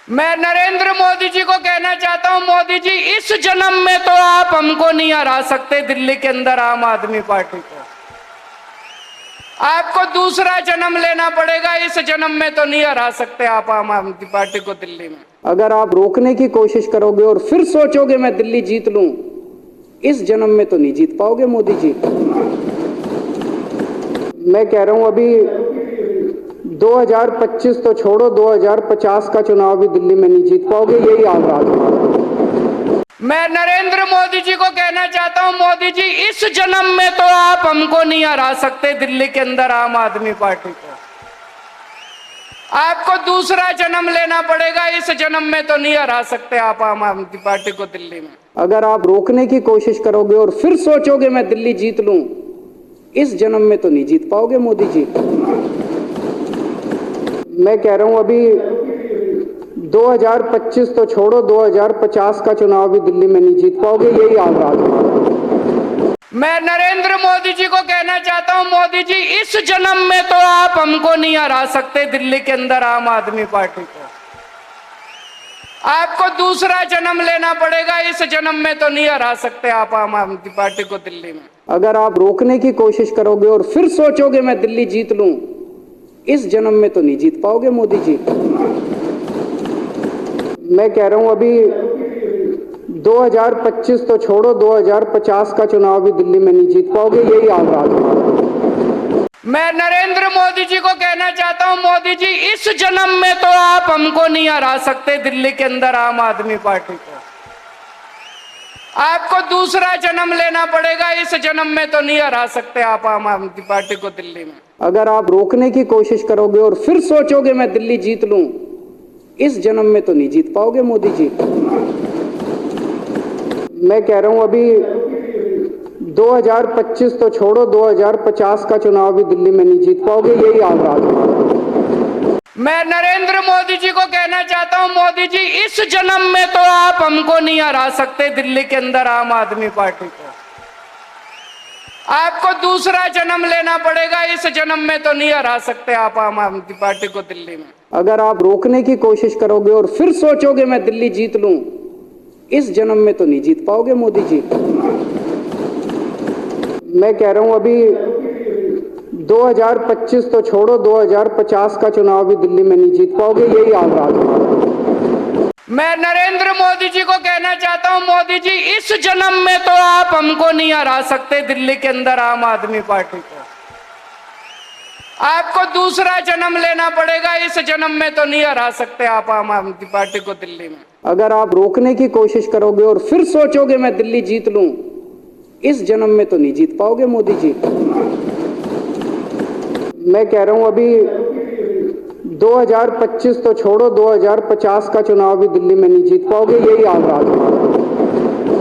मैं नरेंद्र मोदी जी को कहना चाहता हूं, मोदी जी इस जन्म में तो आप हमको नहीं हरा सकते, दिल्ली के अंदर आम आदमी पार्टी को। आपको दूसरा जन्म लेना पड़ेगा, इस जन्म में तो नहीं हरा सकते आप आम आदमी पार्टी को दिल्ली में। अगर आप रोकने की कोशिश करोगे और फिर सोचोगे मैं दिल्ली जीत लूं, इस जन्म में तो नहीं जीत पाओगे मोदी जी। मैं कह रहा हूं अभी 2025 तो छोड़ो, 2050 का चुनाव भी दिल्ली में नहीं जीत पाओगे, यही आगाज है। मैं नरेंद्र मोदी जी को कहना चाहता हूं, मोदी जी इस जन्म में तो आप हमको नहीं हरा सकते, दिल्ली के अंदर आम आदमी पार्टी को। आपको दूसरा जन्म लेना पड़ेगा, इस जन्म में तो नहीं हरा सकते आप आम आदमी पार्टी को दिल्ली में। अगर आप रोकने की कोशिश करोगे और फिर सोचोगे मैं दिल्ली जीत लूं, इस जन्म में तो नहीं जीत पाओगे मोदी जी। मैं कह रहा हूं अभी 2025 तो छोड़ो, 2050 का चुनाव भी दिल्ली में नहीं जीत पाओगे, यही आगाज है। मैं नरेंद्र मोदी जी को कहना चाहता हूं, मोदी जी इस जन्म में तो आप हमको नहीं हरा सकते, दिल्ली के अंदर आम आदमी पार्टी को। आपको दूसरा जन्म लेना पड़ेगा, इस जन्म में तो नहीं हरा सकते आप आम आदमी पार्टी को दिल्ली में। अगर आप रोकने की कोशिश करोगे और फिर सोचोगे मैं दिल्ली जीत लूं, इस जन्म में तो नहीं जीत पाओगे मोदी जी। मैं कह रहा हूं अभी 2025 तो छोड़ो, 2050 का चुनाव भी दिल्ली में नहीं जीत पाओगे, यही आगाज है। मैं नरेंद्र मोदी जी को कहना चाहता हूं, मोदी जी इस जन्म में तो आप हमको नहीं हरा सकते, दिल्ली के अंदर आम आदमी पार्टी को। आपको दूसरा जन्म लेना पड़ेगा, इस जन्म में तो नहीं हरा सकते आप आम आदमी पार्टी को दिल्ली में। अगर आप रोकने की कोशिश करोगे और फिर सोचोगे मैं दिल्ली जीत लूं, इस जन्म में तो नहीं जीत पाओगे मोदी जी। मैं कह रहा हूं अभी 2025 तो छोड़ो, 2050 का चुनाव भी दिल्ली में नहीं जीत पाओगे, यही आगाज है। मैं नरेंद्र मोदी जी को कहना चाहता हूं, मोदी जी इस जन्म में तो आप हमको नहीं हरा सकते, दिल्ली के अंदर आम आदमी पार्टी को। आपको दूसरा जन्म लेना पड़ेगा, इस जन्म में तो नहीं हरा सकते आप आम आदमी पार्टी को दिल्ली में। अगर आप रोकने की कोशिश करोगे और फिर सोचोगे मैं दिल्ली जीत लूं, इस जन्म में तो नहीं जीत पाओगे मोदी जी। मैं कह रहा हूं अभी 2025 तो छोड़ो, 2050 का चुनाव भी दिल्ली में नहीं जीत पाओगे, यही आगाज है। मैं नरेंद्र मोदी जी को कहना चाहता हूं, मोदी जी इस जन्म में तो आप हमको नहीं हरा सकते, दिल्ली के अंदर आम आदमी पार्टी को। आपको दूसरा जन्म लेना पड़ेगा, इस जन्म में तो नहीं हरा सकते आप आम आदमी पार्टी को दिल्ली में। अगर आप रोकने की कोशिश करोगे और फिर सोचोगे मैं दिल्ली जीत लूं, इस जन्म में तो नहीं जीत पाओगे मोदी जी। मैं कह रहा हूं अभी 2025 तो छोड़ो, 2050 का चुनाव भी दिल्ली में नहीं जीत पाओगे, यही आगाज है।